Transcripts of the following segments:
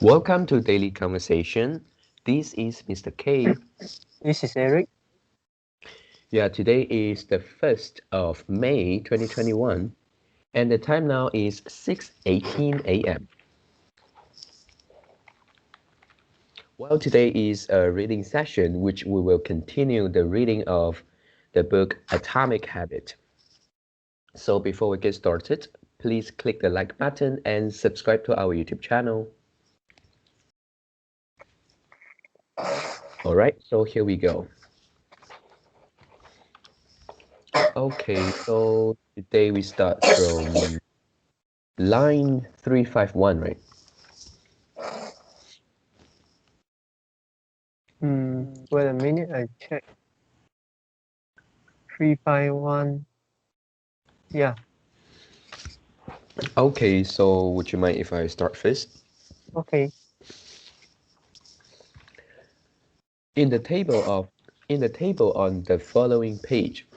Welcome to Daily Conversation. This is Mr. K. This is Eric. Yeah, today is the 1st of May 2021, and the time now is 6:18 a.m. Well, today is a reading session which we will continue the reading of the book Atomic Habit. So before we get started, please click the like button and subscribe to our YouTube channel. All right, so here we go. Okay, so today we start from line 351, right? Wait a minute, I check. 351. Yeah. Okay, so would you mind if I start first? Okay. In the table on the following page,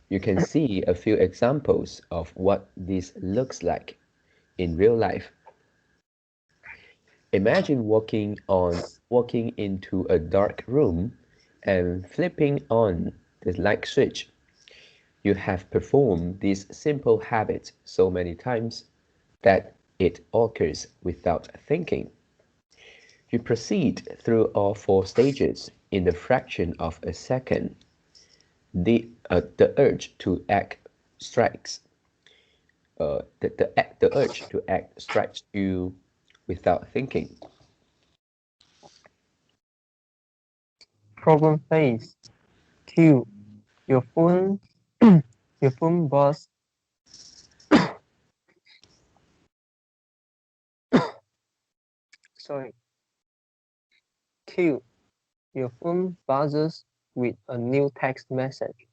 you can see a few examples of what this looks like in real life. Imagine walking into a dark room and flipping on the light switch. You have performed this simple habit so many times that it occurs without thinking. You proceed through all four stages in the fraction of a second. The urge to act strikes. The urge to act strikes you without thinking. Problem phase. Q. Your phone your phone buzz sorry. Q. Your phone buzzes with a new text message.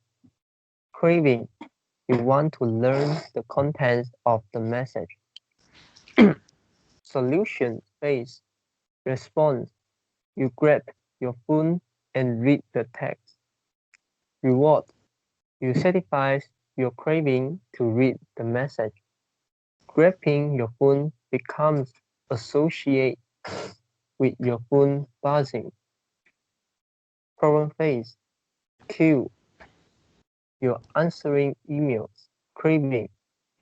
Craving. You want to learn the contents of the message. Solution phase. Response. You grab your phone and read the text. Reward. You satisfy your craving to read the message. Grabbing your phone becomes associated with your phone buzzing. Problem phase. Q. You're answering emails. Craving.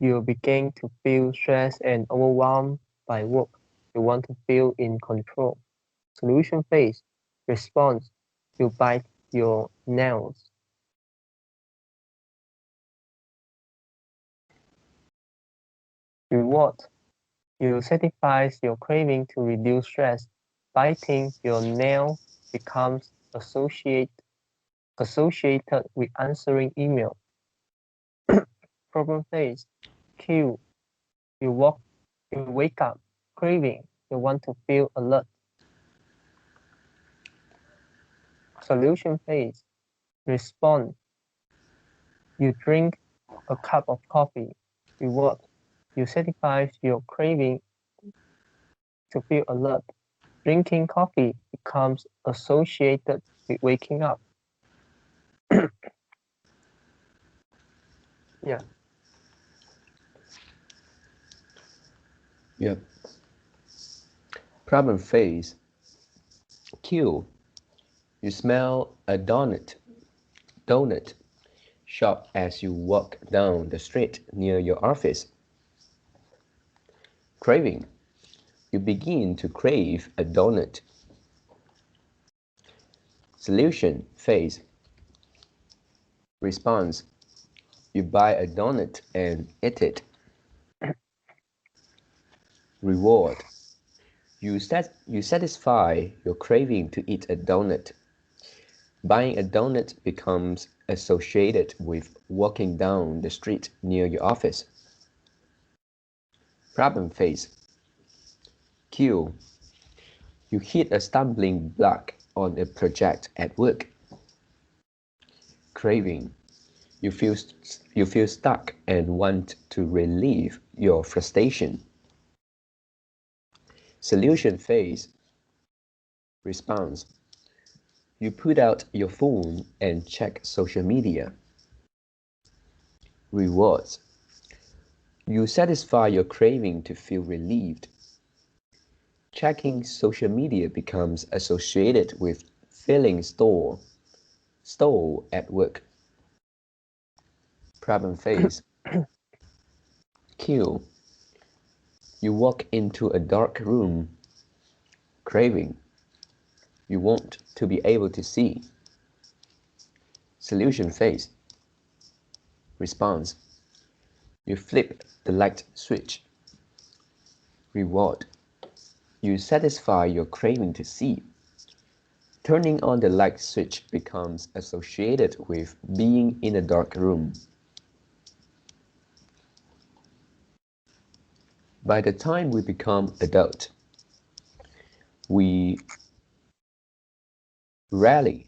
You begin to feel stressed and overwhelmed by work. You want to feel in control. Solution phase. Response. You bite your nails. Reward. You satisfy your craving to reduce stress. Biting your nail becomes associated with answering email. Problem phase. Q. You wake up. Craving. You want to feel alert. Solution phase. Respond. You drink a cup of coffee. Reward. You satisfy your craving to feel alert. Drinking coffee becomes associated with waking up. Yeah. Yep. Problem phase. Q. You smell a donut shop as you walk down the street near your office. Craving. You begin to crave a donut. Solution phase. Response. You buy a donut and eat it. Reward. You satisfy your craving to eat a donut. Buying a donut becomes associated with walking down the street near your office. Problem phase. Q. You hit a stumbling block on a project at work. Craving. You feel stuck and want to relieve your frustration. Solution phase. Response. You put out your phone and check social media. Rewards. You satisfy your craving to feel relieved. Checking social media becomes associated with feeling stall at work. Problem phase. Q. You walk into a dark room, craving. You want to be able to see. Solution phase. Response. You flip the light switch. Reward. You satisfy your craving to see. Turning on the light switch becomes associated with being in a dark room. By the time we become adult, we rarely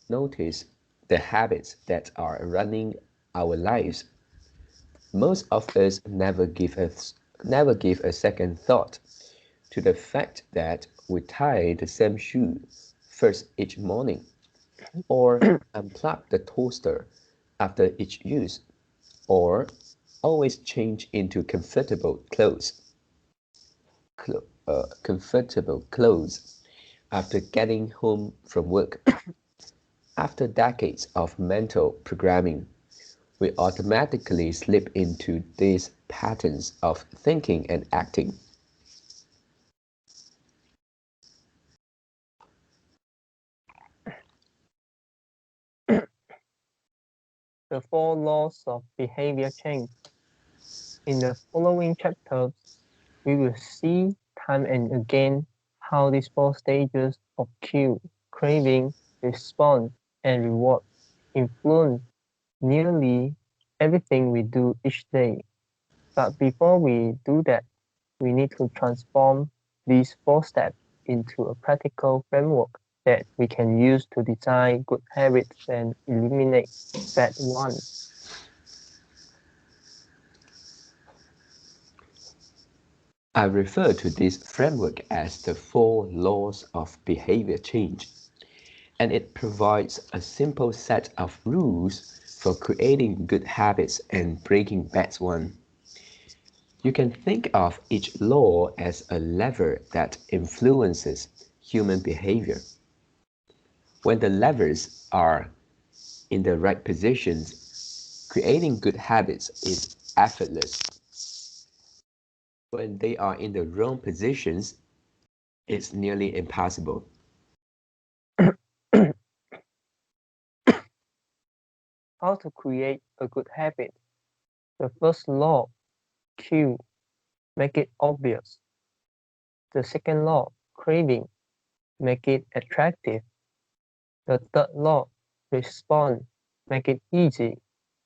notice the habits that are running our lives. Most of us never give a second thought to the fact that we tie the same shoe first each morning, or unplug the toaster after each use, or always change into comfortable clothes after getting home from work. After decades of mental programming, we automatically slip into these patterns of thinking and acting. The four laws of behavior change. In the following chapters, we will see time and again how these four stages of cue, craving, response, and reward influence nearly everything we do each day. But before we do that, we need to transform these four steps into a practical framework that we can use to design good habits and eliminate bad ones. I refer to this framework as the four laws of behavior change, and it provides a simple set of rules for creating good habits and breaking bad ones. You can think of each law as a lever that influences human behavior. When the levers are in the right positions, creating good habits is effortless. When they are in the wrong positions, it's nearly impossible. How to create a good habit? The first law, cue, make it obvious. The second law, craving, make it attractive. The third law, respond, make it easy.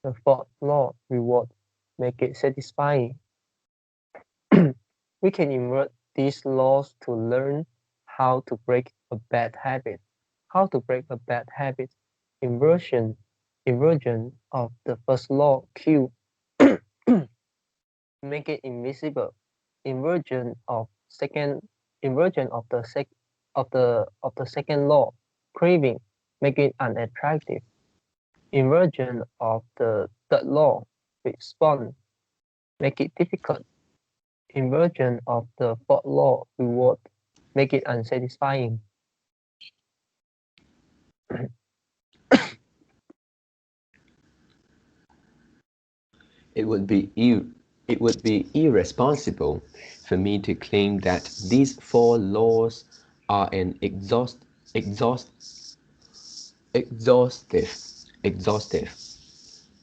The fourth law, reward, make it satisfying. We can invert these laws to learn how to break a bad habit. How to break a bad habit. Inversion, inversion of the first law, cue, make it invisible. Inversion of second, inversion of the second law, craving, make it unattractive. Inversion of the third law, respond, make it difficult. Inversion of the fourth law, reward, make it unsatisfying. It would be it would be irresponsible for me to claim that these four laws are an exhaust, exhaustive, exhaustive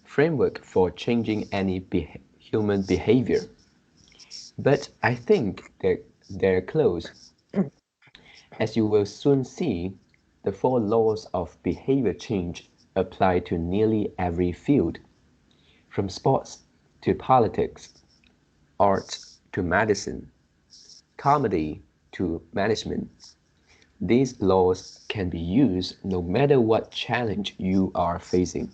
framework for changing any human behavior. But I think they're close. As you will soon see, the four laws of behavior change apply to nearly every field, from sports to politics, art to medicine, comedy to management. These laws can be used no matter what challenge you are facing.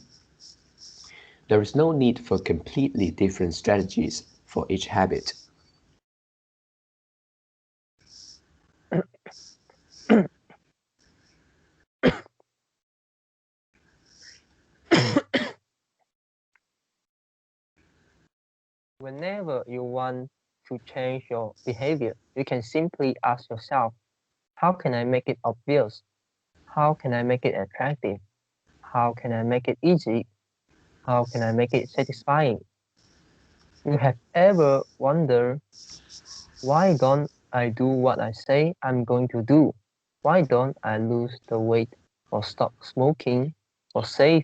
There is no need for completely different strategies for each habit. Whenever you want to change your behavior, you can simply ask yourself, how can I make it obvious? How can I make it attractive? How can I make it easy? How can I make it satisfying? You have ever wondered, why don't I do what I say I'm going to do? Why don't I lose the weight or stop smoking or save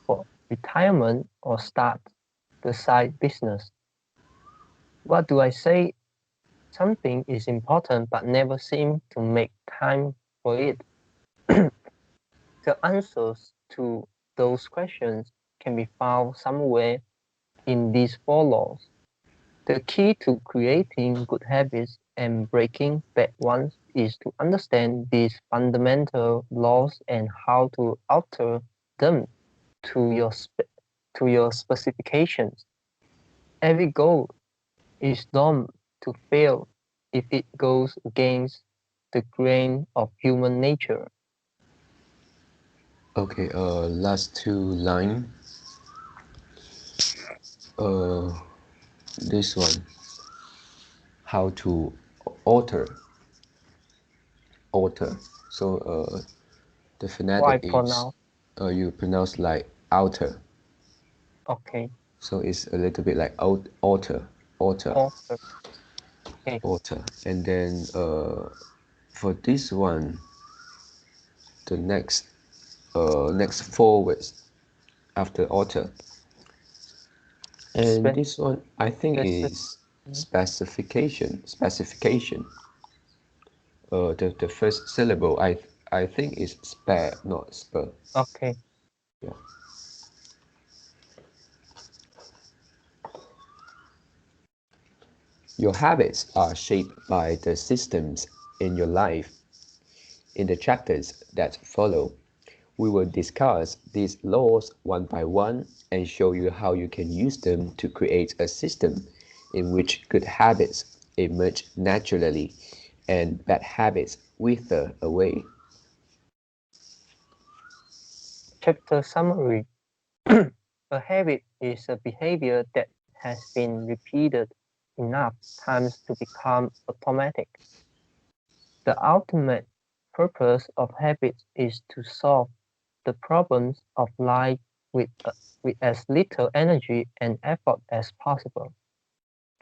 for retirement or start the side business? What do I say? Something is important but never seem to make time for it. The answers to those questions can be found somewhere in these four laws. The key to creating good habits and breaking bad ones is to understand these fundamental laws and how to alter them to your specifications. Every goal is doomed to fail if it goes against the grain of human nature. Okay, last two line. Uh, this one. How to alter, alter. So the Why phonetic is pronounce? you pronounce like alter. Okay, So it's a little bit like alter, alter, author. Okay, alter. And then for this one, the next four words after alter. And Spe- this one I think specific. is specification. Specification. The first syllable I think is spare, not spur. Okay, Yeah. Your habits are shaped by the systems in your life. In the chapters that follow, we will discuss these laws one by one and show you how you can use them to create a system in which good habits emerge naturally and bad habits wither away. chapter summary. A habit is a behavior that has been repeated enough times to become automatic. The ultimate purpose of habits is to solve the problems of life with, with as little energy and effort as possible.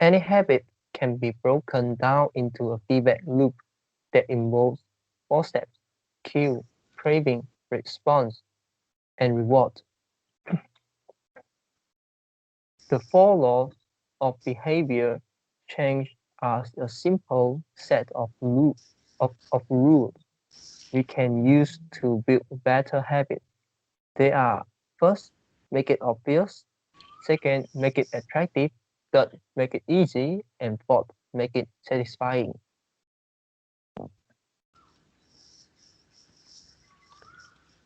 Any habit can be broken down into a feedback loop that involves four steps: cue, craving, response, and reward. The four laws of behavior change are a simple set of rules we can use to build better habits. They are: first, make it obvious; second, make it attractive; third, make it easy; and fourth, make it satisfying.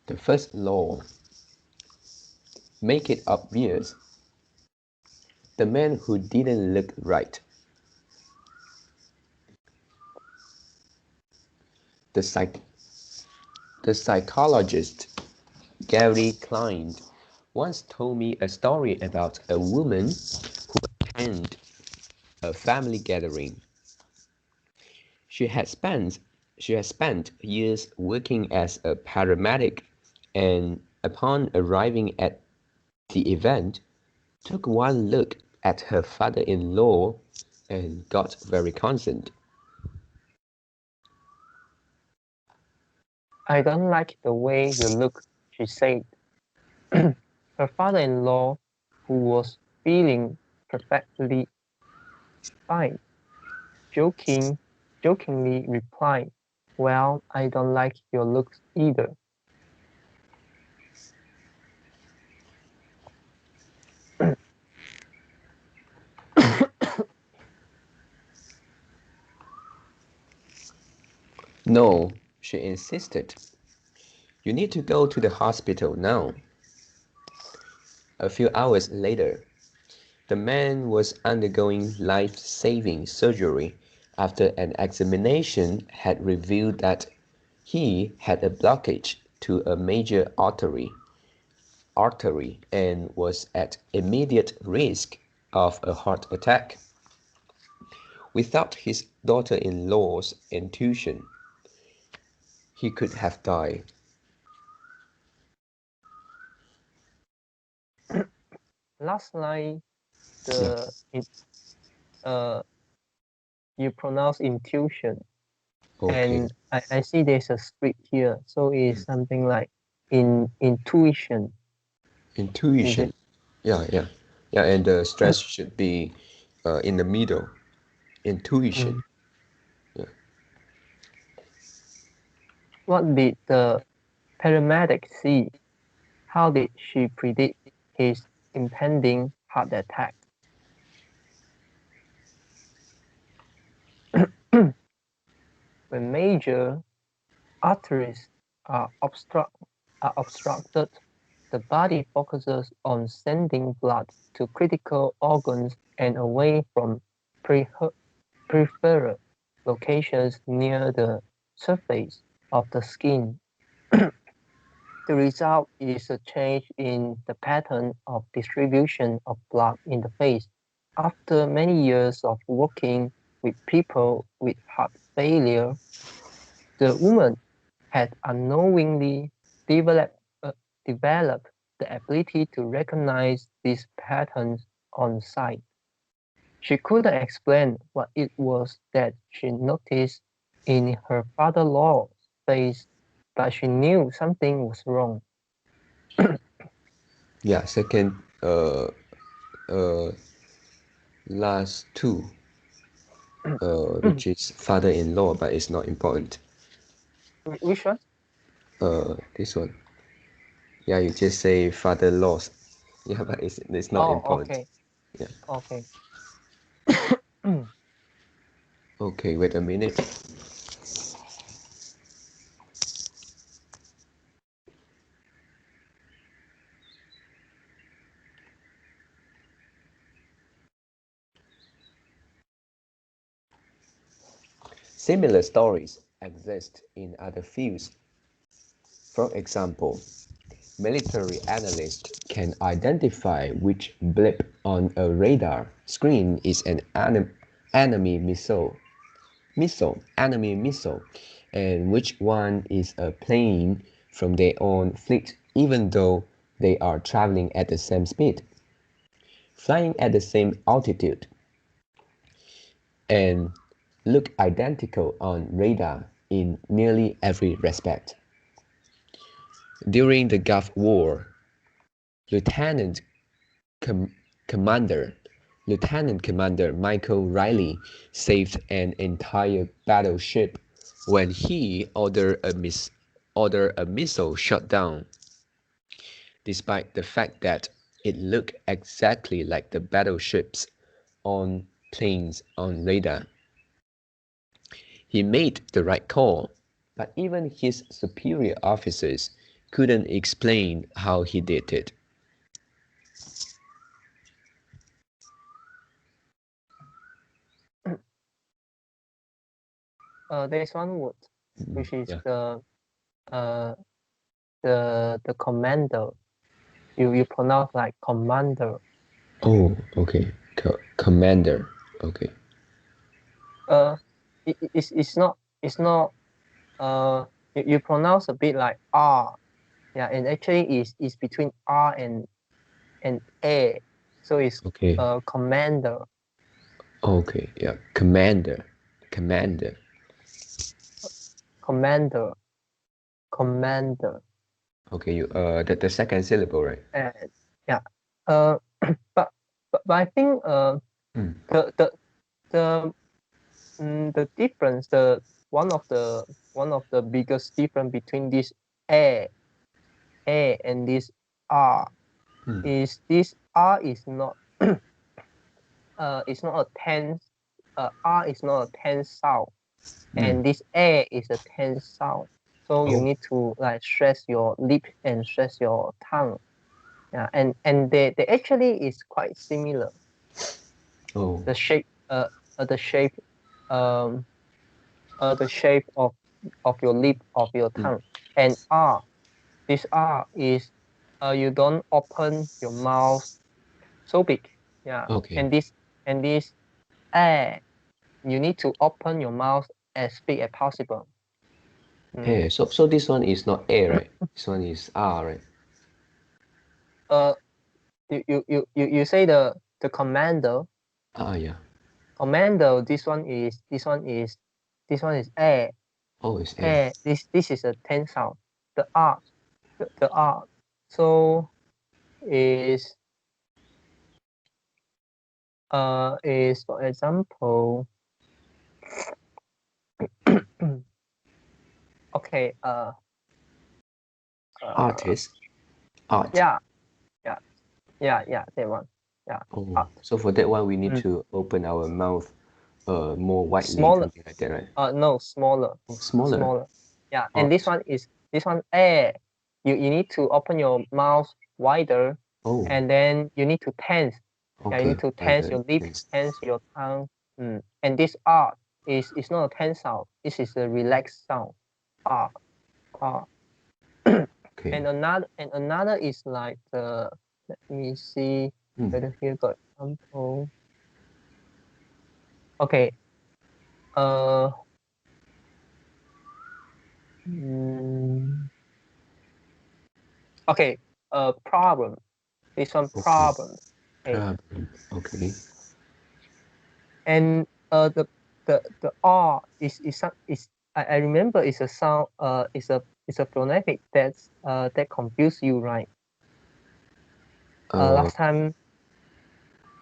The first law, make it obvious. The man who didn't look right. The, psych- the psychologist Gary Klein once told me a story about a woman who attended a family gathering. She had spent she had spent years working as a paramedic and upon arriving at the event took one look at her father-in-law and got very concerned. I don't like the way you look, she said. Her father-in-law, who was feeling perfectly fine, joking, jokingly replied, "Well, I don't like your looks either." No, she insisted. You need to go to the hospital now. A few hours later, the man was undergoing life-saving surgery after an examination had revealed that he had a blockage to a major artery and was at immediate risk of a heart attack. Without his daughter-in-law's intuition, he could have died. Last line, Yeah. you pronounce intuition, Okay. and I see there's a script here, so it's something like intuition. Is Intuition. it? Yeah. And the stress should be in the middle. Intuition. Mm. Yeah. What did the paramedic see? How did she predict his impending heart attack? When major arteries are, are obstructed, the body focuses on sending blood to critical organs and away from peripheral locations near the surface of the skin. The result is a change in the pattern of distribution of blood in the face. After many years of working with people with heart failure, the woman had unknowingly developed, developed the ability to recognize these patterns on sight. She couldn't explain what it was that she noticed in her father-in-law's face, but she knew something was wrong. Yeah. Second. Last two. Which is father-in-law, but it's not important. Which one? This one. Yeah, you just say father-in-laws. Yeah, but it's not Oh, important. okay, Yeah. okay. Okay, wait a minute. Similar stories exist in other fields. For example, military analysts can identify which blip on a radar screen is an enemy missile, and which one is a plane from their own fleet, even though they are traveling at the same speed, flying at the same altitude, and look identical on radar in nearly every respect. During the Gulf War, Lieutenant Com- Commander Lieutenant Commander Michael Riley saved an entire battleship when he ordered a missile shot down, despite the fact that it looked exactly like the battleships on planes on radar. He made the right call, but even his superior officers couldn't explain how he did it. There's one word, which is Yeah. uh the commander. You pronounce like commander. Oh, okay. Commander. Okay. Uh, it's not you pronounce a bit like R. Yeah, and actually is between R and A. So it's Okay. commander. Okay. Yeah. Commander. Commander. Commander. Commander. Okay. The second syllable, right? And yeah. Uh, but but I think Mm. the the the the difference, the one of the biggest difference between this A and this R Mm. is this R is not a tense R is not a tense sound, Mm. and this A is a tense sound. So you Oh. need to like stress your lip and stress your tongue. Yeah, and they actually is quite similar. Oh. The shape the shape um the shape of your lip of your Mm. tongue. And R, this R is you don't open your mouth so big. Yeah, Okay. and this A you need to open your mouth as big as possible. Hey, so this one is not A, right? This one is R, right? You say the commando. Yeah. Commando. This one is A. Oh, it's A. A. This is a 10 sound. The R. The R. So is for example. Okay. Artist. Art. Yeah. That one. Yeah. Oh, Art. so for that one, we need to open our mouth more widely, Smaller. something like that, right? No, smaller. Oh, smaller. Smaller. Yeah. And Art. this one A. You need to open your mouth wider, Oh, and then you need to tense. Yeah, you okay. need to tense Wider. your lips, tense your tongue. And this R is not a tense sound. This is a relaxed sound. R. R. Okay. And another is like the, let me see whether here got example. Okay. Okay. Problem. This one, Okay. problem. Okay. Problem. Okay. And the R is I remember it's a sound. It's a phonetic that's that confuse you, right? Last time.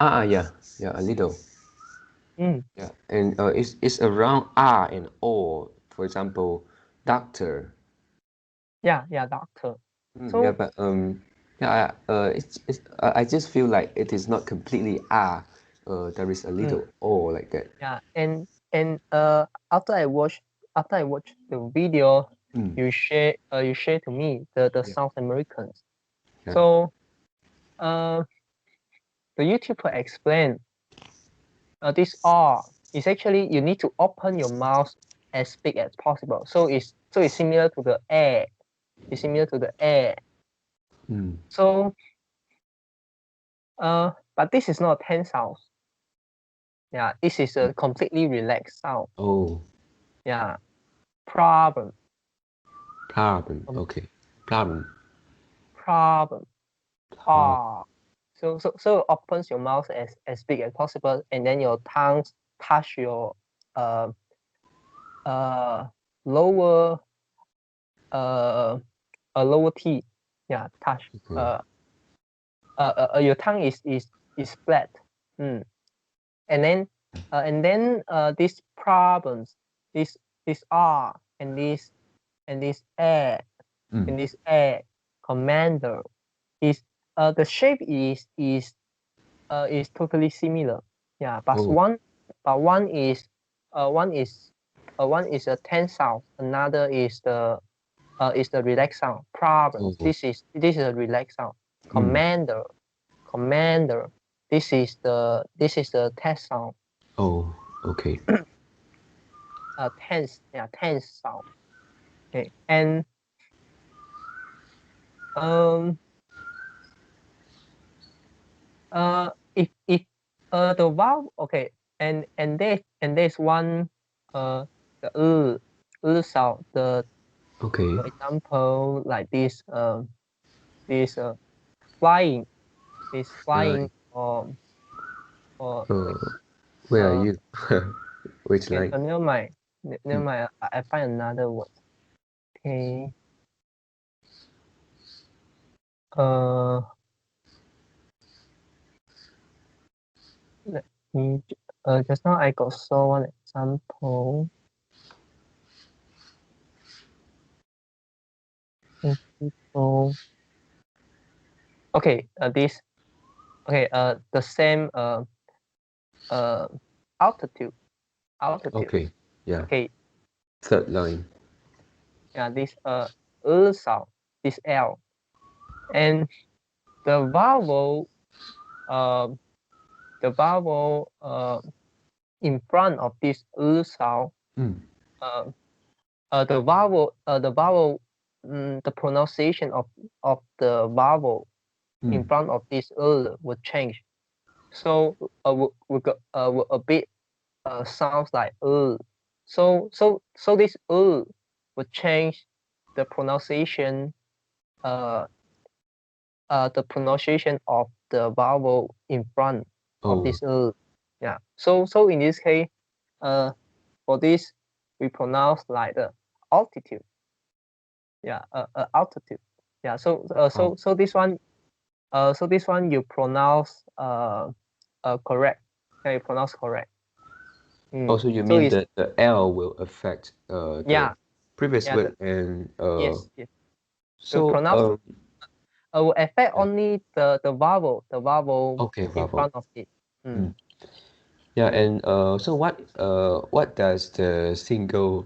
Yeah, yeah, a little. Mm, Yeah, and it's around R and O. For example, doctor. yeah, doctor. Yeah, So but yeah, I just feel like it is not completely R. There is a little O like that. yeah, and after I watch the video, you share to me the Yeah. South Americans. Yeah. So the YouTuber explained this R is actually you need to open your mouth as big as possible. So it's similar to the air. It's similar to the air. So but this is not a tense sound. Yeah, this is a completely relaxed sound. Oh, Yeah. Problem. problem. Okay. Problem. Problem. Ah. So opens your mouth as big as possible, and then your tongue touch your uh lower lower teeth. Yeah, touch. Your tongue is flat. And then these problems, this R and this air and this air commander is the shape is totally similar. Yeah, but Oh. one is one is a tense sound, another is the relaxed sound. Problems. Oh. This is a relaxed sound. Commander. This is the test sound. Oh. Okay. Tense. Yeah, tense sound. Okay, and if the vowel, okay, and there's one the sound, the Okay. for example like this flying Right. or Where are uh you? Which okay, line? never mind, I find another word. Okay. uh Let me, just now I got saw one example. So okay, the same uh altitude. Okay. Yeah. Okay, Third line. yeah, this sound, this L, and the vowel uh in front of this sound, uh, the pronunciation of the vowel in front of this would change. So will a bit sounds like so this would change the pronunciation uh the pronunciation of the vowel in front of Oh, this yeah. So in this case, for this we pronounce like the altitude. Yeah, altitude. Yeah. oh. So this one you pronounce correct. Yeah, you pronounce correct. Also, you So mean it's that the L will affect the yeah, previous yeah, word and yes, yes. You so pronounce will affect only the vowel okay, in vowel. front of it. Mm. Yeah, and so what does the single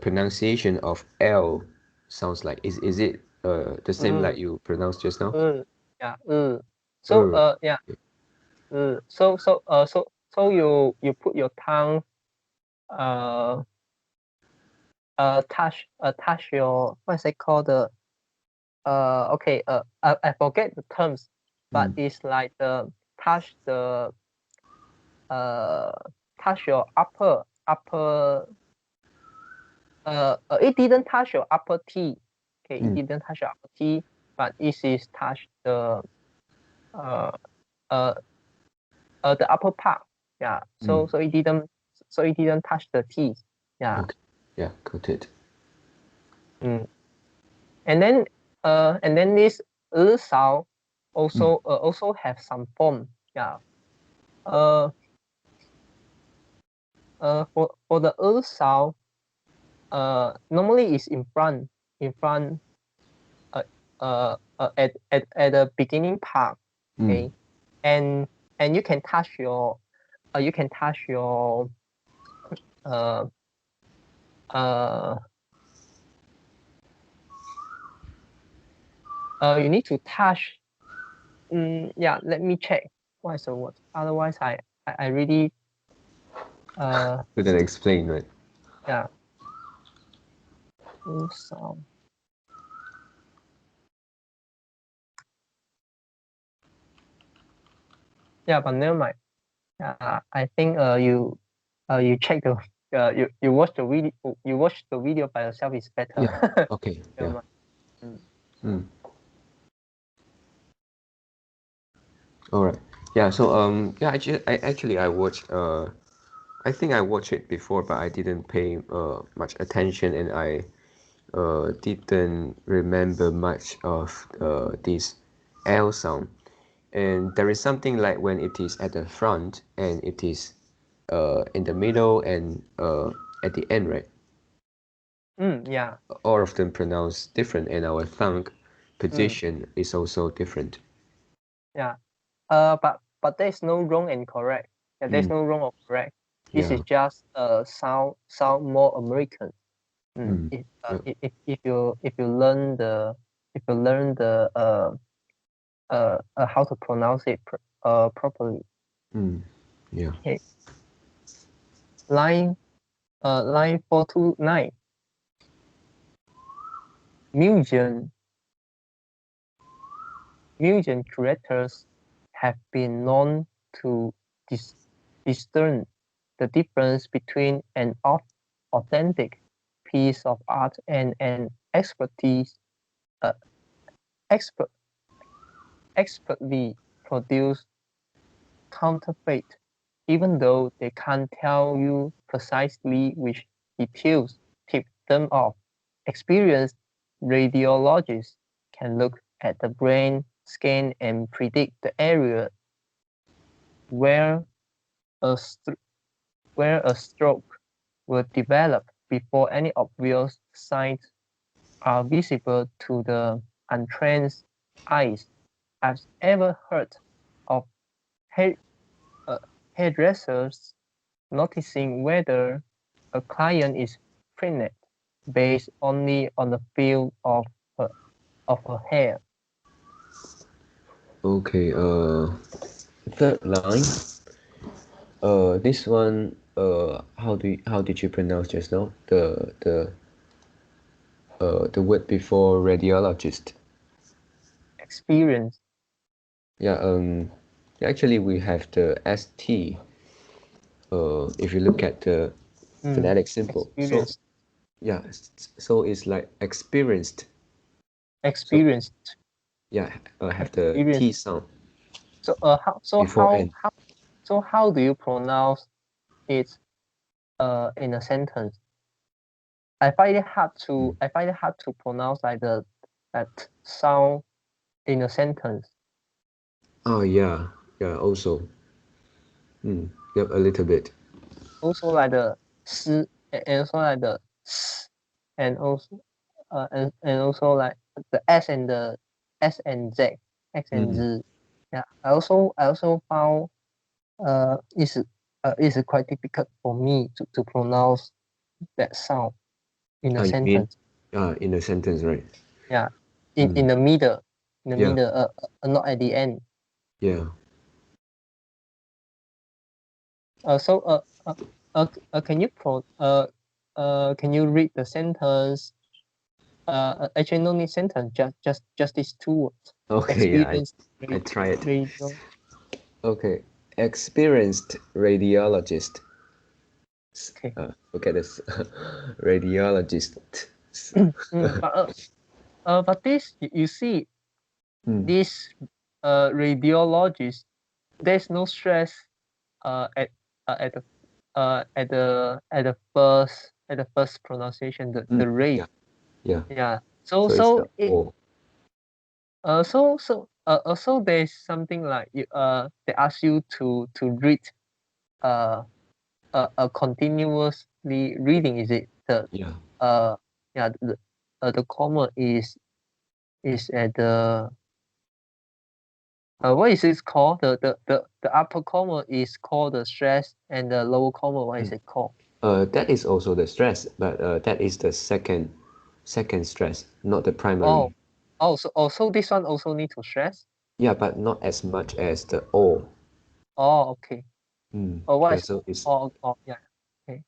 pronunciation of L sounds like? Is it the same like Mm, you pronounced just now? yeah, so Er. yeah, so you put your tongue uh touch your what's it called okay I forget the terms, but Mm, it's like the touch the uh touch your upper it didn't touch your upper teeth. Okay, it mm, didn't touch your upper teeth, but it is touch uh uh the upper part. Yeah. mm. So it didn't touch the teeth. Yeah. Okay. Yeah, got it. Mm. And then this sound Mm, also have some form. Yeah. Uh for the sound normally is in front uh, at the beginning part. mm. Okay. And you can touch your you can touch your uh uh you need to touch. Yeah, let me check what is the word. Otherwise I really uh Couldn't explain, right? yeah sound. Yeah, but never mind. I think you check the you watch the video, by yourself is better. Yeah. Okay. Never Yeah. mind. Mm. Mm. All right. Yeah. So yeah. Actually I watched I think I watched it before, but I didn't pay much attention, and I didn't remember much of this L sound. And there is something like when it is at the front and it is in the middle and at the end, right? Yeah. All of them pronounced different, and our tongue Mm, position is also different. yeah. But there's no wrong and correct. Yeah, there's Mm, no wrong or correct. This is yeah. just sound more American. Mm, yeah. If you learn the how to pronounce it properly. Mm, yeah. Okay. Line line 429. Museum curators have been known to dis- discern the difference between an authentic piece of art and an uh, expert, expertly produced counterfeit, even though they can't tell you precisely which details tip them off. Experienced radiologists can look at the brain scan and predict the area where a, where a stroke will develop before any obvious signs are visible to the untrained eyes. I've ever heard of hair, uh, hairdressers noticing whether a client is pregnant based only on the feel her, of her hair. Okay. Third line. This one. How did you pronounce just now? The word before radiologist. Experience. Yeah. Actually, we have the st if you look at the phonetic symbol. So Experienced. yeah, so it's like experienced. So Experienced. yeah, have the T Experienced. sound So before N. how do you pronounce it in a sentence? Mm. I find it hard to pronounce like the that sound in a sentence. Oh yeah, yeah. Also, yep, a little bit. Also like the s and also like the s and also and also like the s and the s and z x and Mm. z. Yeah. I also found is quite difficult for me to pronounce that sound in a You mean sentence. in a sentence, right? Yeah. Mm. In the middle. In the Yeah, middle, not at the end. yeah. So can you read the sentence? Actually, no need sentence. Just these two words. Okay, yeah. Experience I rate try it. radio. Okay, experienced radiologist. Okay. Forget this. Radiologist. But this you see Mm. this radiologist. There's no stress at at the at the first pronunciation the rate. Yeah, yeah. Yeah. So it's the It O. also there's something like they ask you to read uh a continuously reading. Is it the Yeah. uh yeah the comma is at the what is it called? The upper comma is called the stress, and the lower comma, what is Mm. it called? That is also the stress, but that is the second stress, not the Oh, primary. so this one also need to stress. Yeah, but not as much as the O. Oh, okay. Oh, what Yeah, is so it's yeah. Okay.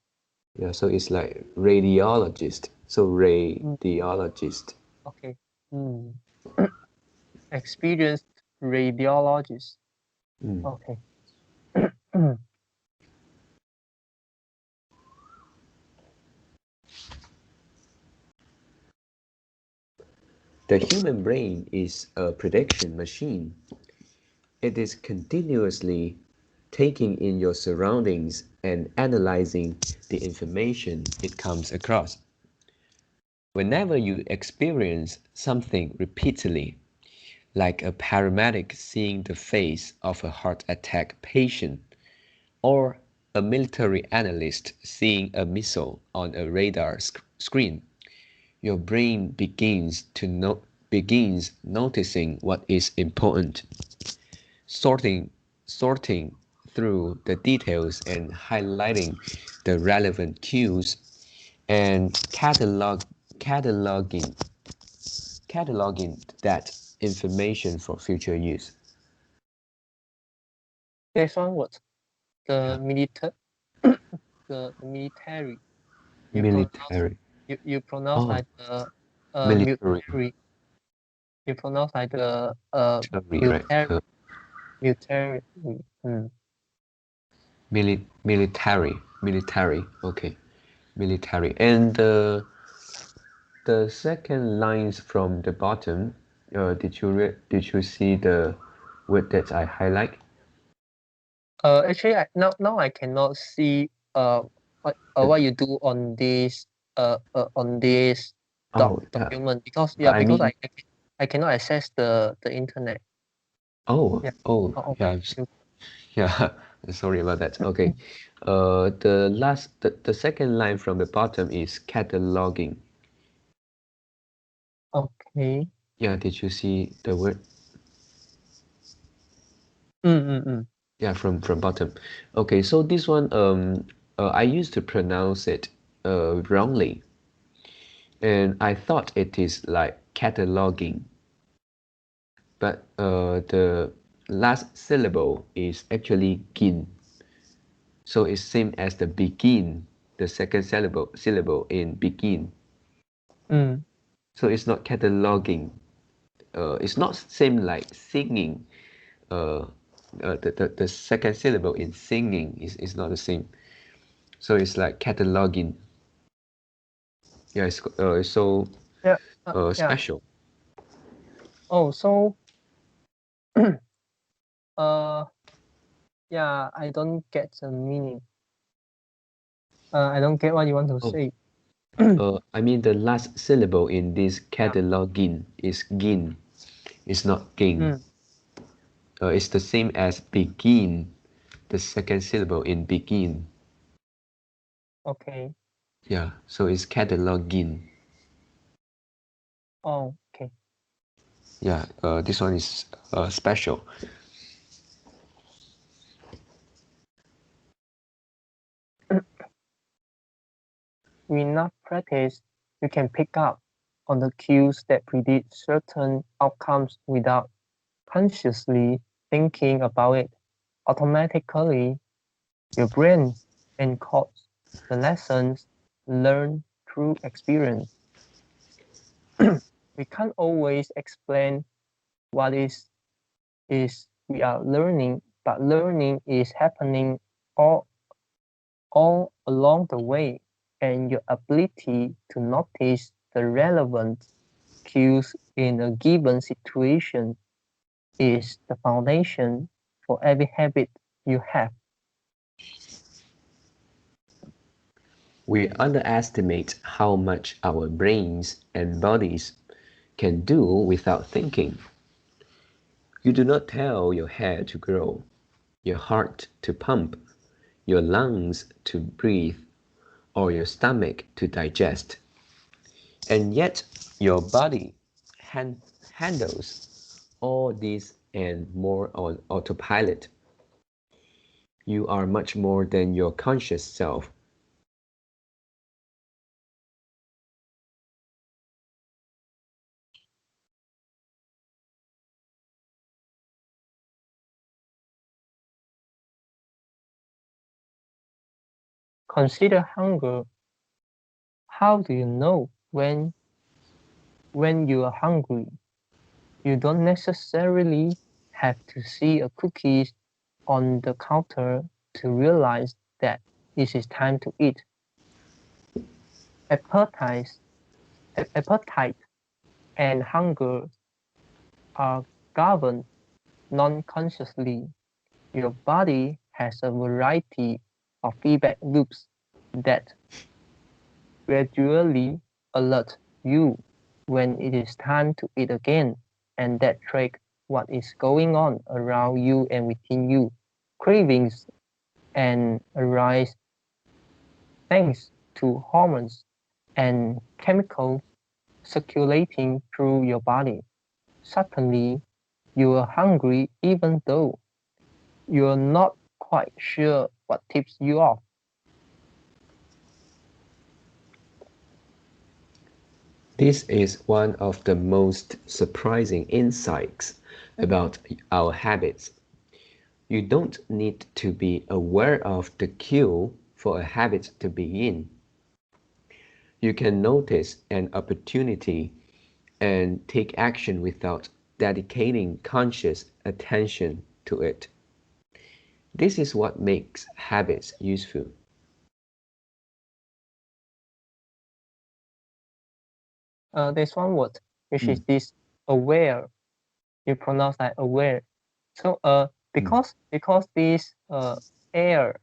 yeah, so it's like radiologist. So Mm, radiologist. okay. Mm. Experienced radiologist. Mm. Okay. Mm. The human brain is a prediction machine. It is continuously taking in your surroundings and analyzing the information it comes across. Whenever you experience something repeatedly, like a paramedic seeing the face of a heart attack patient, or a military analyst seeing a missile on a radar screen, your brain begins noticing what is important, sorting sorting through the details and highlighting the relevant cues, and cataloging cataloging that information for future use. There's one word. Yeah. The military. The military. You pronounce Military. you pronounce Oh, like the military. military. You pronounce like the Military, right? military military. Mm. Military. Okay, military. And the second lines from the bottom. Did you see the word that I highlight? Actually, now I cannot see The, what you do on this oh, yeah. document because But I because mean, I cannot access the internet. oh, Yeah. oh, Oh, yeah, yeah. Sorry about that. Okay. The second line from the bottom is cataloging. okay. Yeah, did you see the word? Mm. Yeah, from bottom. Okay, so this one, I used to pronounce it wrongly, and I thought it is like cataloging, but the last syllable is actually gin, so it's same as the begin, the second syllable in begin. Mm. So it's not cataloging. It's not same like singing. Uh, the second syllable in singing is not the same. So it's like cataloging. Yeah, it's so Yeah. Yeah. special. Oh, so uh yeah, I don't get the meaning. I don't get what you want to Oh, say. I mean the last syllable in this cataloging is gin. It's not ging. Mm, It's the same as begin, the second syllable in begin. okay. Yeah, so it's cataloging. Oh, okay. Yeah, this one is special. With enough practice, you can pick up on the cues that predict certain outcomes without consciously thinking about it. Automatically, your brain encodes the lessons learned through experience. We can't always explain what is we are learning, but learning is happening all all along the way, and your ability to notice the relevant cues in a given situation is the foundation for every habit you have. We underestimate how much our brains and bodies can do without thinking. You do not tell your hair to grow, your heart to pump, your lungs to breathe, or your stomach to digest. And yet, your body handles all this and more on autopilot. You are much more than your conscious self. Consider hunger. How do you know when you are hungry? You don't necessarily have to see a cookie on the counter to realize that it is time to eat. Appetite, appetite and hunger are governed non-consciously. Your body has a variety of feedback loops that gradually alert you when it is time to eat again, and that track what is going on around you and within you. Cravings and arise thanks to hormones and chemicals circulating through your body. Suddenly, you are hungry even though you're not quite sure what tips you off. This is one of the most surprising insights about our habits. You don't need to be aware of the cue for a habit to begin. You can notice an opportunity and take action without dedicating conscious attention to it. This is what makes habits useful. There's one word which is Mm, this aware. You pronounce that aware. So mm, because this air,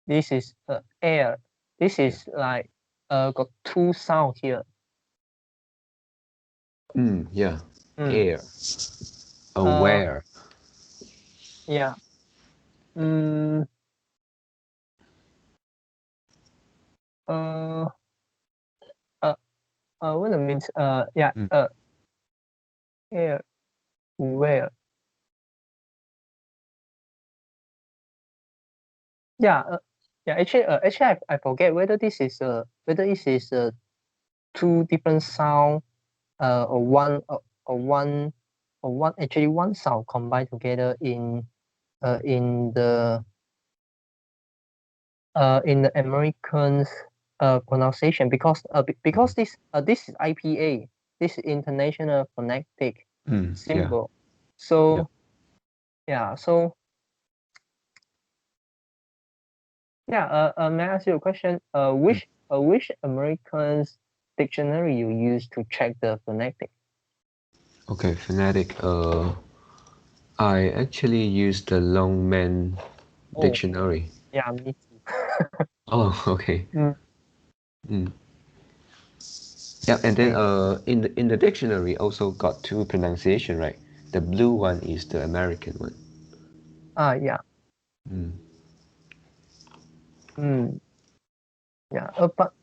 this is air. This yeah. is like got two sound here. Yeah. Mm. Air. Uh, Aware. yeah. Mm, uh, uh, wait a minute. Yeah. Mm, Air. Where? Yeah. Yeah. Actually, I forget whether this is whether this is two different sound or one or one actually one sound combined together uh, in the in the Americans pronunciation because this is IPA, this is international phonetic yeah. symbol. Yeah. So Yeah. So yeah. May I ask you a question? Which American's dictionary you use to check the phonetic? Okay, phonetic. I actually use the Longman Oh, dictionary. yeah, me too. Oh, okay. Mm, Mm. Yeah, and then okay. in the dictionary also got two pronunciation, right? The blue one is the American one. Yeah. Mm. Mm, yeah. But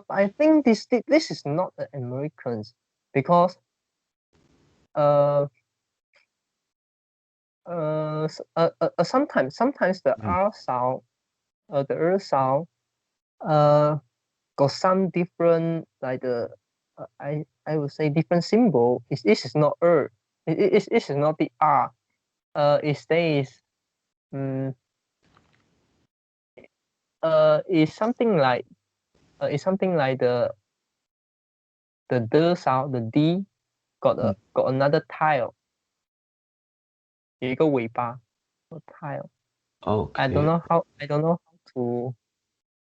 I think this is not the Americans because uh sometimes the Mm. R sound the sound uh got some different like the I would say different symbol. This is not this is not the R. It stays um is something like something like the D sound the D Mm. got another tile 有一个尾巴 tile. Okay. I don't know how to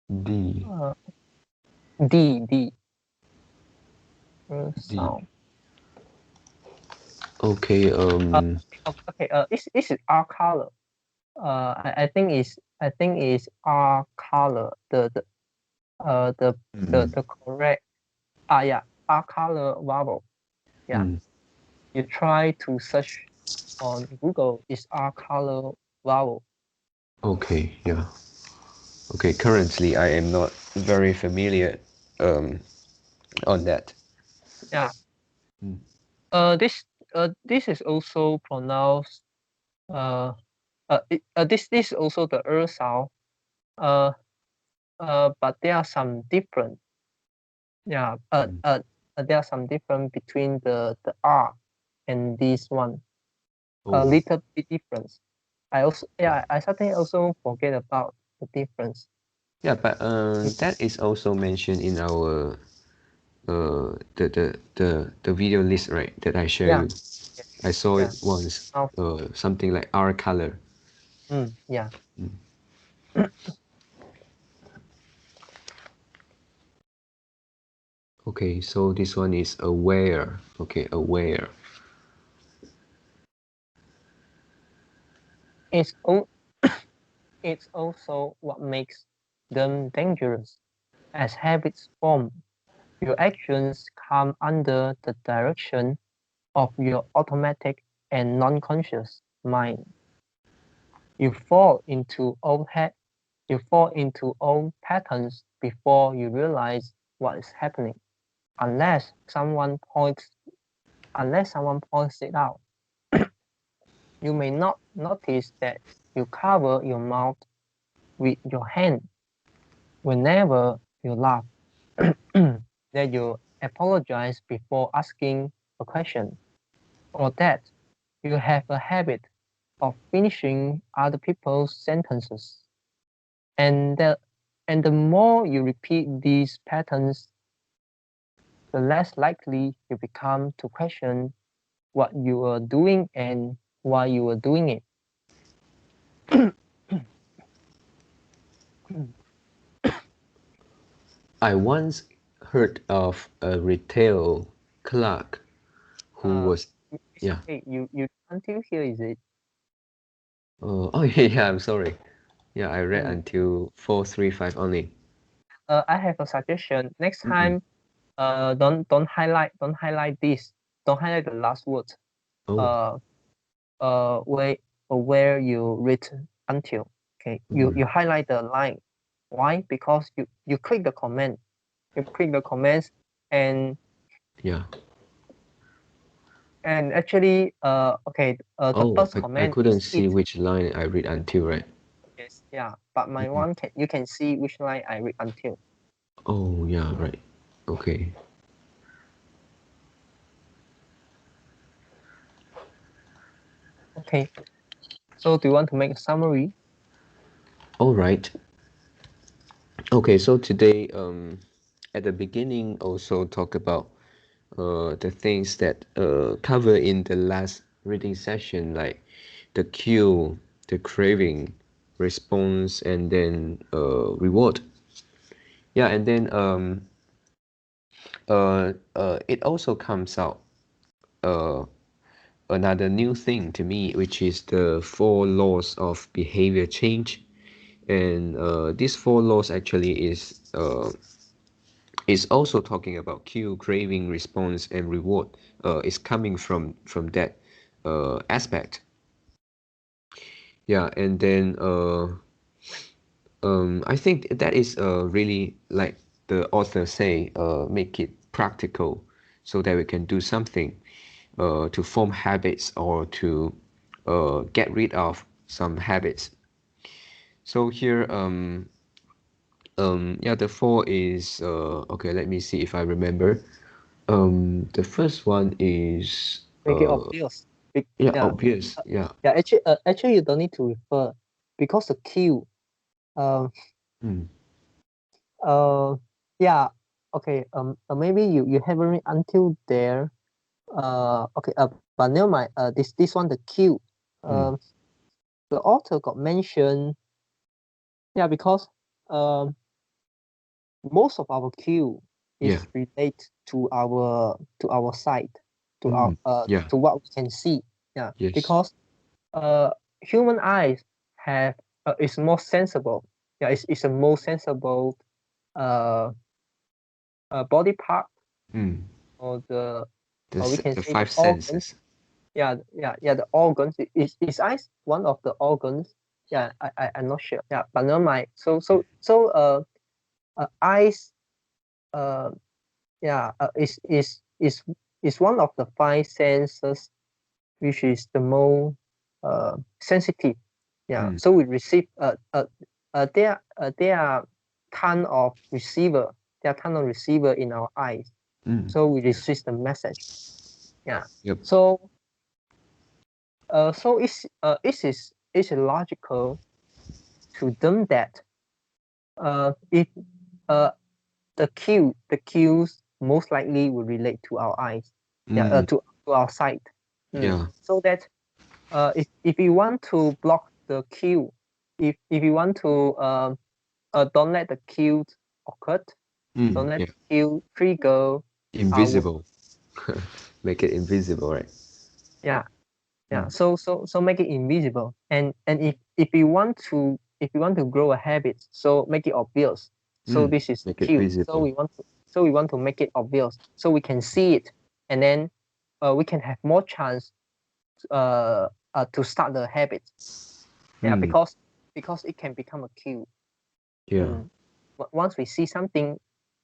D. uh D D. sound. Okay. Okay. This is R color. I think is R color. Uh the Mm. the correct yeah, R color vowel. Yeah. Mm. You try to search on Google is R color vowel. Okay. Yeah. Okay. Currently, I am not very familiar um on that. Yeah. Mm. This is also pronounced this is also the sound. Uh but there are some different. Yeah. Mm. There are some different between the R and this one. A Oh. little bit difference. I certainly also forget about the difference. Yeah, but Mm, that is also mentioned in our the video list, right? That I share yeah, you. yeah, I saw yeah. it once. Now, Something like our color. yeah. Mm. Okay, so this one is aware. Okay, aware. It's al- it's also what makes them dangerous. As habits form, your actions come under the direction of your automatic and non-conscious mind. You fall into you fall into old patterns before you realize what is happening, unless someone points it out. You may not notice that you cover your mouth with your hand whenever you laugh, that you apologize before asking a question, or that you have a habit of finishing other people's sentences. And the more you repeat these patterns, the less likely you become to question what you are doing and why you are doing it. I once heard of a retail clerk who uh, was, it's yeah. okay. You until here is it? Oh, yeah, yeah, I'm sorry. Yeah, I read Mm. until 435 only. I have a suggestion. Next Mm-mm. time, don't highlight this. Don't highlight the last word. Oh. Uh, where you read until. Okay, Mm. you highlight the line. Why? Because you click the comment. You click the comments, and Yeah. actually the Oh, first I comment couldn't is see it. which line I read until, right? Yes, yeah. But my Mm-mm. one you can see which line I read until. Oh, yeah, right. Okay. Okay. So do you want to make a summary? All right. Okay, so today, at the beginning, also talk about the things that cover in the last reading session, like the cue, the craving, response, and then reward. Yeah, and then it also comes out uh, another new thing to me, which is the four laws of behavior change. And these four laws actually is also talking about cue, craving, response, and reward. Is coming from that aspect. Yeah, and then I think that is really like the author say, make it practical so that we can do something to form habits or to get rid of some habits. So here, yeah, the four is okay. Let me see if I remember. The first one is Make it obvious. yeah, Yeah, obvious. Yeah. yeah. Actually, you don't need to refer because the cue. Um, Mm, uh, yeah. Okay. Maybe you haven't read until there. Okay. But never mind. This one, the cue. mm, Um, the author got mentioned. Yeah, because um, most of our cue yeah. is relate to our sight, Mm, yeah. to what we can see. Yeah, Yes. because uh human eyes have is more sensible. Yeah, it's a more sensible uh, body part, Mm, or the the or we can the say the five organs. senses. Yeah, the organs. Is eyes one of the organs? Yeah, I'm not sure. Yeah, but never mind. Eyes uh yeah is one of the five senses which is the most sensitive. Yeah, Mm, so we receive there are ton of receiver. There are ton of receiver in our eyes. mm, So we yeah. receive the message. Yeah. Yep. So it's logical to them that if uh the cues most likely will relate to our eyes. Yeah, Mm, to our sight. yeah. So that if you want to block the cue, if you want to don't let the cue occur, don't let Yeah. the cue trigger our. Invisible. Make it invisible, right? Yeah, yeah. Mm, So make it invisible. And if you want to grow a habit, so make it obvious. So mm, this is the make it cue. So visible. we want to make it obvious so we can see it, and then we can have more chance to start the habit. Yeah, Mm, because it can become a cue. yeah. Mm. Once we see something,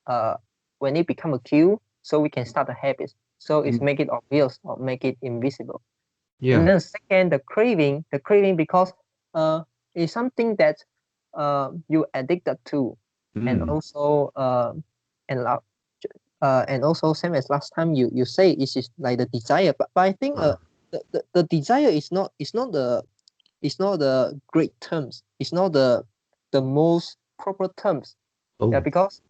uh, when it become a cue, so we can start a habit. So it's Mm, make it obvious or make it invisible. And yeah. then second, the craving because it's something that you addicted to, and Mm, also and lo- and also same as last time you say it is like the desire, but I think uh, the desire is not the great terms. It's not the most proper terms. Yeah, oh, because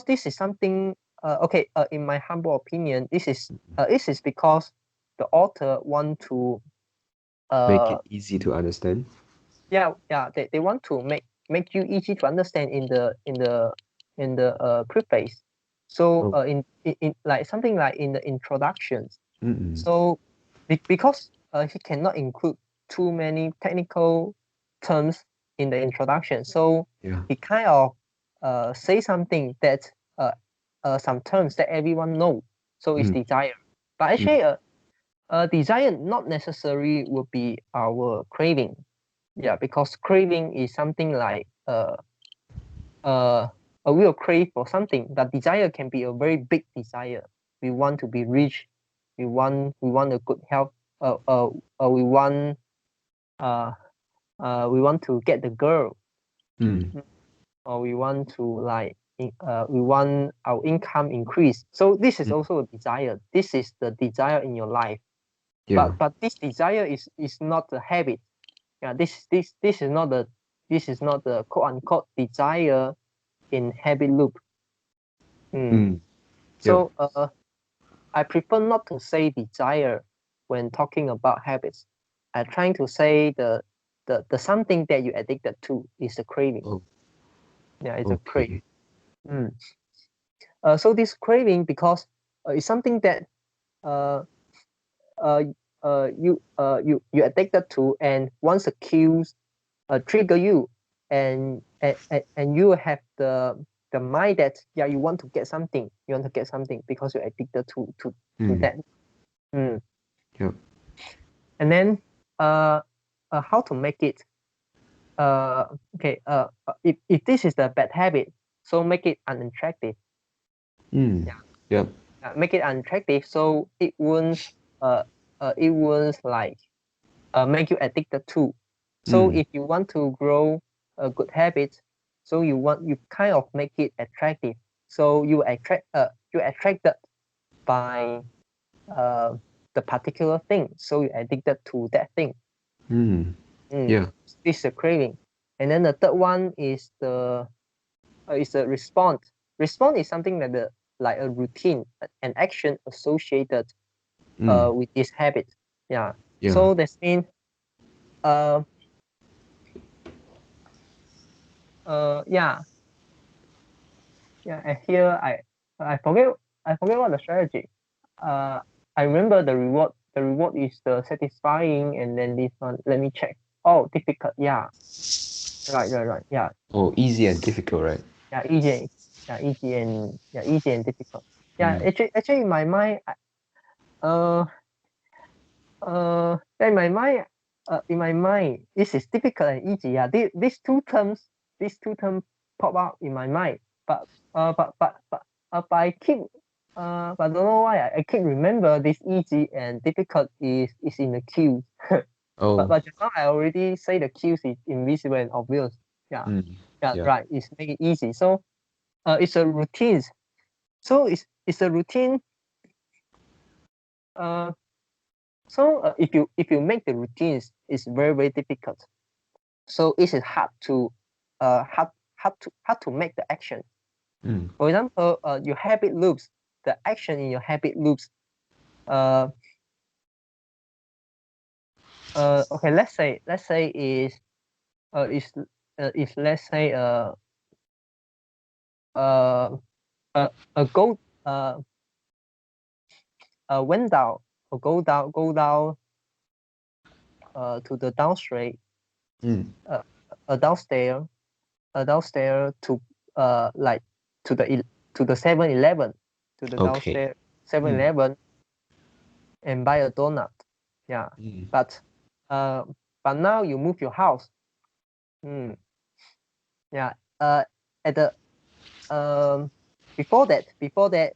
this is something. Okay. In my humble opinion, this is because the author want to. make Uh, it easy to understand. yeah. They want to make you easy to understand in the preface. So Oh, in like something like in the introductions. mm, So because he cannot include too many technical terms in the introduction, so yeah. he kind of say something that some terms that everyone know. So it's Mm, desire, but mm, actually desire not necessary will be our craving. Yeah, because craving is something like we will crave for something, but desire can be a very big desire. We want to be rich. We want a good health. Uh, uh, we uh, we want to get the girl. mm, Mm. Or we want to like we want our income increase. So this is mm, also a desire. This is the desire in your life. yeah. But this desire is not the habit. Yeah, this is not the quote unquote desire in habit loop. Mm. Mm, yep. So I prefer not to say desire when talking about habits. trying to say the something that you addicted to is a craving. Oh, Yeah, it's a okay. craving. So this craving, because it's something that uh, you addicted to, and once accused trigger you, and you have the mind that you want to get something, because you're addicted to Mm. that. Mm. Yep. And then how to make it okay if this is the bad habit, so make it unattractive. Mm. Yeah, Yep. make it unattractive so uh, it won't like make you addicted to. So Mm. if you want to grow a good habit, so you kind of make it attractive, so you attracted by uh, the particular thing, so you addicted to that thing. Mm. Mm. Yeah. This is a craving. And then the third one is the response. Response is something like a routine, an action associated Mm. with this habit. Yeah. Yeah. So that means uh yeah, and here I forget what the strategy. Uh I remember the reward. The reward is the satisfying, and then this one, let me check. Oh, difficult. Yeah. Right. Yeah. Oh, easy and difficult, right? Yeah, easy. Easy and difficult. Yeah, Mm. actually in my mind, uh in my mind, this is difficult and easy. Yeah, these two terms pop out in my mind. But but I keep but I don't know why I keep remember this easy and difficult is in the queue. Oh. But just now I already say the queues is invisible and obvious. Yeah, Mm. yeah, Yeah. right. It's make it easy. So it's a routine. So it's a routine. Uh, so if you make the routines, it's very difficult. So it is hard to hard to make the action. Mm. For example, your habit loops, the action in your habit loops. Uh, okay, let's say is let's say uh a go went down or go down to the downstream Mm. uh, downstairs to like to to the 7-Eleven, to the Okay. downstairs Mm. 7-Eleven, and buy a donut. Yeah, Mm. but uh, but now you move your house. Mm, yeah. At the before that,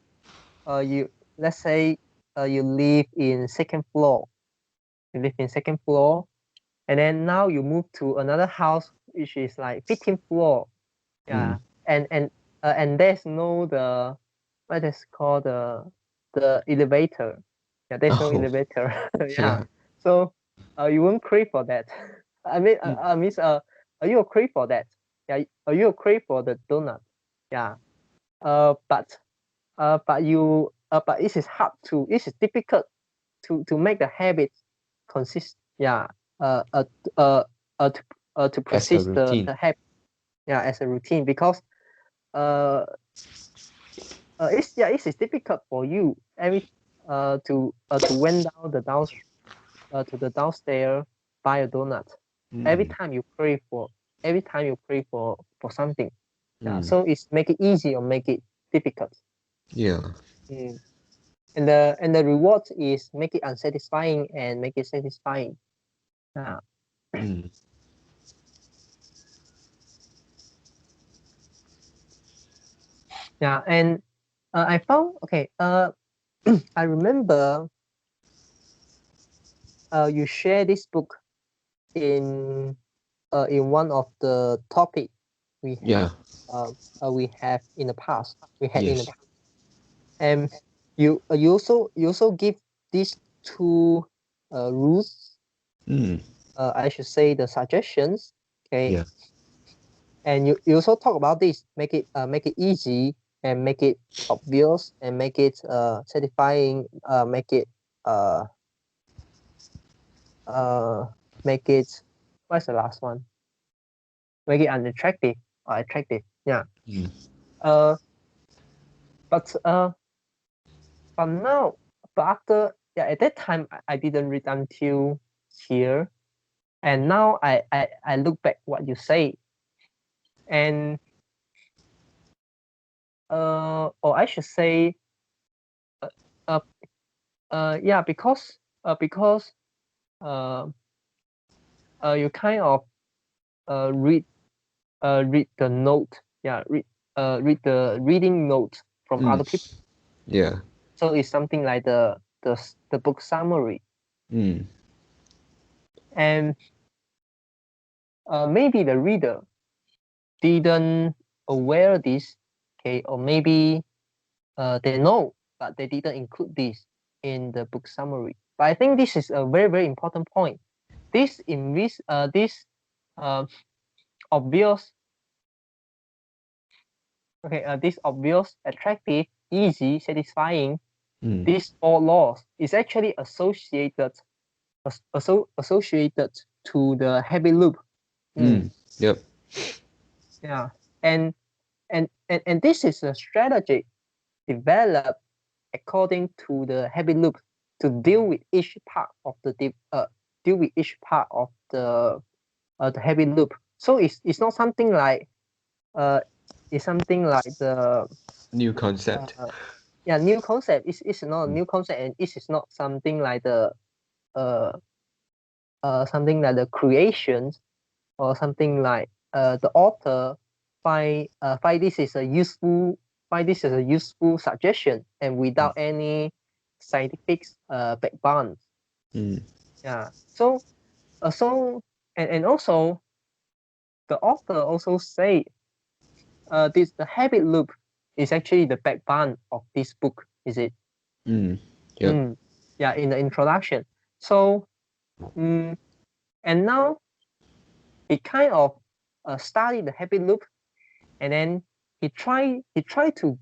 you let's say you live in second floor. You live in second floor, and then now you move to another house which is like 15th floor. Mm. Yeah, and there's no the what is called the elevator. Yeah, there's no Oh. elevator. Yeah, Yeah. so you won't crave for that. I mean, Mm. you crave for that? Yeah, you crave for the donut? Yeah, but but it is hard to, it is difficult to make the habit consist. Yeah, uh uh uh, to As a persist routine. the habit. Yeah, as a routine, because uh, it is difficult for you every to went down the to the downstairs, buy a donut every Mm. time you crave for, for something. Yeah, Mm. so it's make it easy or make it difficult. Yeah. Mm. And the reward is make it unsatisfying and make it satisfying. Yeah. Mm. Yeah, and I found, okay, I remember you share this book in one of the topic we Yeah. we have in the past, Yes. and you also give these two rules, Mm. I should say the suggestions. Okay, Yeah. and you also talk about this, make it easy and make it obvious and make it satisfying, make it uh make it, what's the last one? Make it unattractive or attractive. Yeah. Mm. Uh, but now, but after, yeah, at that time I didn't read until here, and now I look back what you say, and or I should say, uh, yeah, because uh, you kind of read read the note, yeah, read the reading note from Mm. other people. Yeah. So it's something like the book summary, Mm. and maybe the reader didn't aware this, okay, or maybe they know but they didn't include this in the book summary. But I think this is a very important point. This in this uh, obvious, okay, this obvious, attractive, easy, satisfying, Mm. these four laws is actually associated to the habit loop. Mm. Yep. Yeah, and and this is a strategy developed according to the habit loop to deal with each part of deal with each part of the habit loop. So it's not something like uh it's something like the New concept. uh, yeah, new concept. It's not a Mm. new concept, and it is not something like the uh something like the creations, or something like the author find this is a useful, suggestion, and Mm. without any scientific background. Mm. Yeah. So and also the author also say this the habit loop is actually the backbone of this book, is it? Mm. Yep. Mm. Yeah, in the introduction. So and now he kind of study the habit loop, and then he try to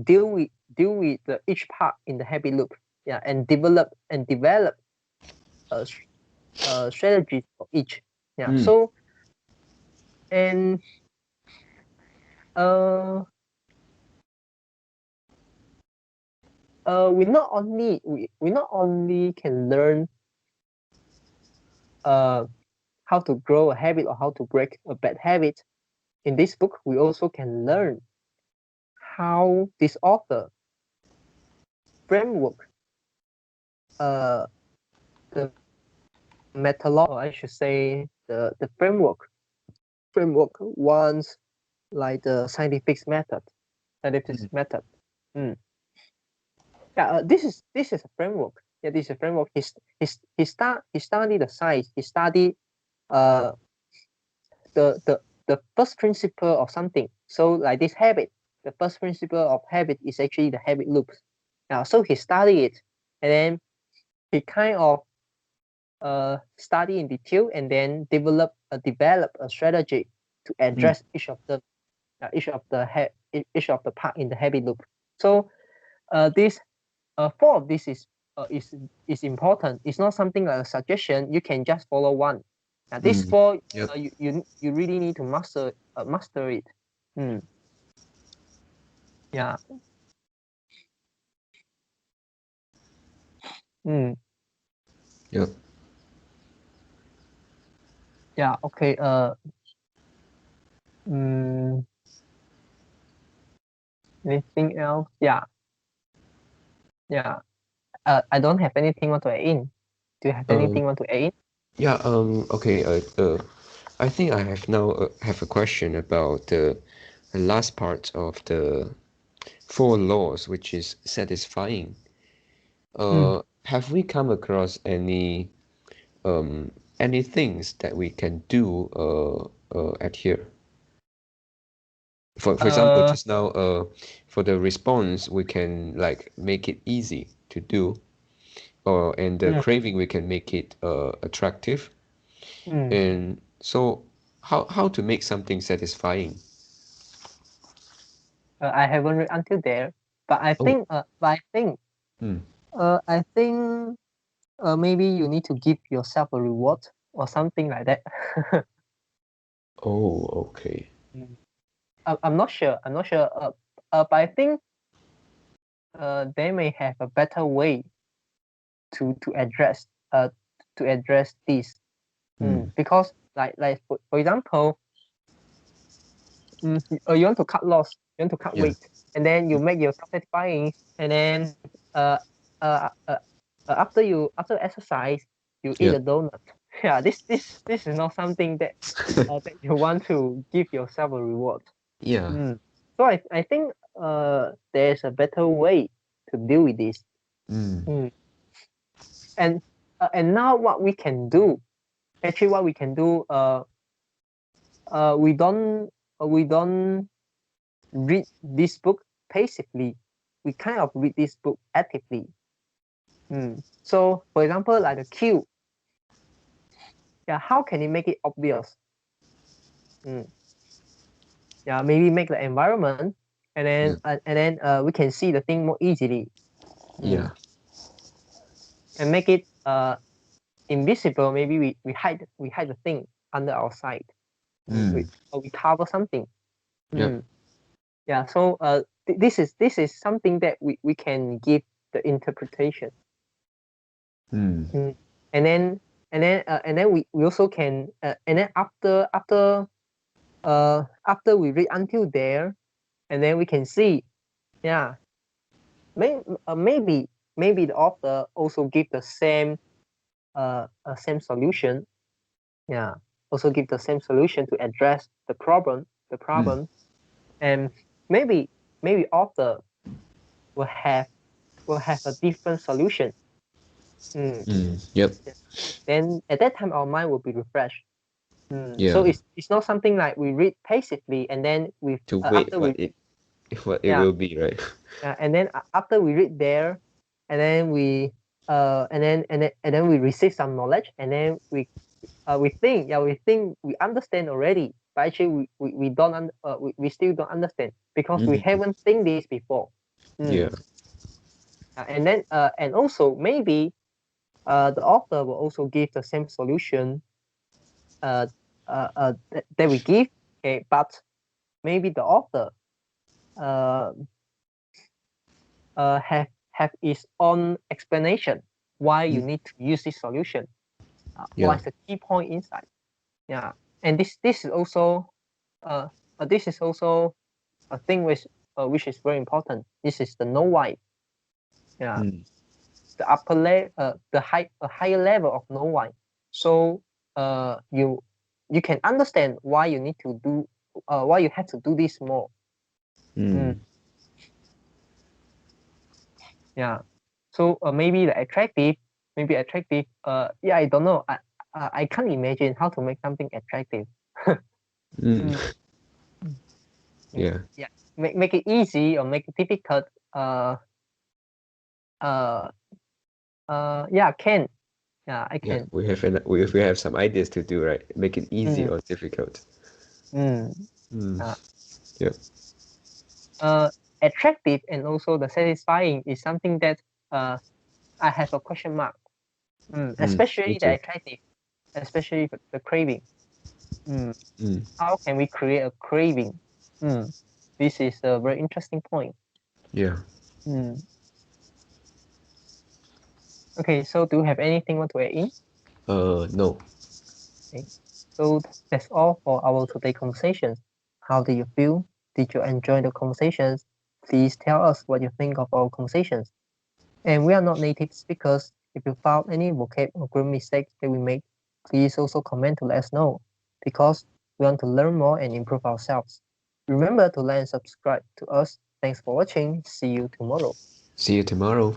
deal with each part in the habit loop, yeah, and develop a, strategy for each, yeah. Mm. So and uh we not only can learn uh how to grow a habit or how to break a bad habit in this book, we also can learn how this author framework uh the methodology, or I should say the framework once, like the scientific Mm. method. Mm. Yeah, this is a framework. Yeah, this is a framework. He studied the science. He studied uh the first principle of something. So like this habit, the first principle of habit is actually the habit loops. Now, so he studied it, and then he kind of study in detail, and then develop a strategy to Mm. address each of the part in the habit loop. So this four of this is important. It's not something like a suggestion. You can just follow one. Now this Mm. four, Yep. you really need to master it. Mm, yeah. Mm, Yep. yeah. Okay. Mm, anything else? Yeah. Yeah. I don't have anything want to add in. Do you have Um. anything want to add in? Yeah. Okay. I think I have now have a question about the last part of the four laws, which is satisfying. Mm. Have we come across um any things that we can do at here? For example, Uh. just now for the response we can like make it easy to do, or and the Mm, craving we can make it attractive. mm. And so how to make something satisfying? I haven't read until there, but I Oh. think. But I think. Mm. I think. maybe you need to give yourself a reward or something like that. Oh, okay. I'm not sure. I'm not sure. But I think they may have a better way to address this. Because for example, you want to cut loss, you want to cut Yeah. weight, and then you make yourself satisfying, and then after exercise you eat Yeah. a donut. Yeah, this is not something that you want to give yourself a reward. Yeah. So I think there's a better way to deal with this. Mm. Mm. And now what we can do, actually what we can do, we don't read this book passively. We kind of read this book actively. So for example, like the cue, yeah, how can you make it obvious? Yeah, maybe make the environment, and Yeah. then we can see the thing more easily. Yeah. And make it invisible. Maybe we hide the thing under our sight. Mm. Or we cover something. Yep. Yeah. So this is something that we can give the interpretation. Mm. And then we also can and then after we read until there, and then we can see, yeah, maybe the author also give the same solution. Yeah, also give the same solution to address Mm. the problem. And maybe author will have a different solution. Yep. Then at that time our mind will be refreshed. So Yeah. it's not something like we read passively, and then we To wait after what we it yeah will be, right? and then after we read there, and then we receive some knowledge, and then we think we understand already, but actually we don't we still don't understand because we Mm. haven't seen this before. Yeah. And then and also maybe the author will also give the same solution uh, that we give. Okay, but maybe the author uh, have its own explanation why you Mm. need to use this solution. Yeah. What's the key point inside? Yeah, and uh, this is also a thing which is very important. This is the know why. Yeah, Mm. the a higher level of know why. So you can understand why you need to do why you have to do this more. Mm. Yeah. So maybe the attractive. Yeah, I don't know. I can't imagine how to make something attractive. Mm. Mm, Yeah. yeah. Make it easy or make it difficult. Uh. Yeah. Can. Yeah. I Yeah. can. We have some ideas to do, right? Make it easy Mm, or difficult. mm, Mm. uh, Yep. uh. Attractive and also the satisfying is something that I have a question mark. Me Especially the too. attractive, especially the craving. Mm. Mm. How can we create a craving? Mm. This is a very interesting point. Yeah. Mm. Okay, so do you have anything want to add in? No. Okay. So that's all for our today conversations. How did you feel? Did you enjoy the conversations? Please tell us what you think of our conversations. And we are not native speakers. If you found any vocab or grammar mistakes that we made, please also comment to let us know, because we want to learn more and improve ourselves. Remember to like and subscribe to us. Thanks for watching. See you tomorrow. See you tomorrow.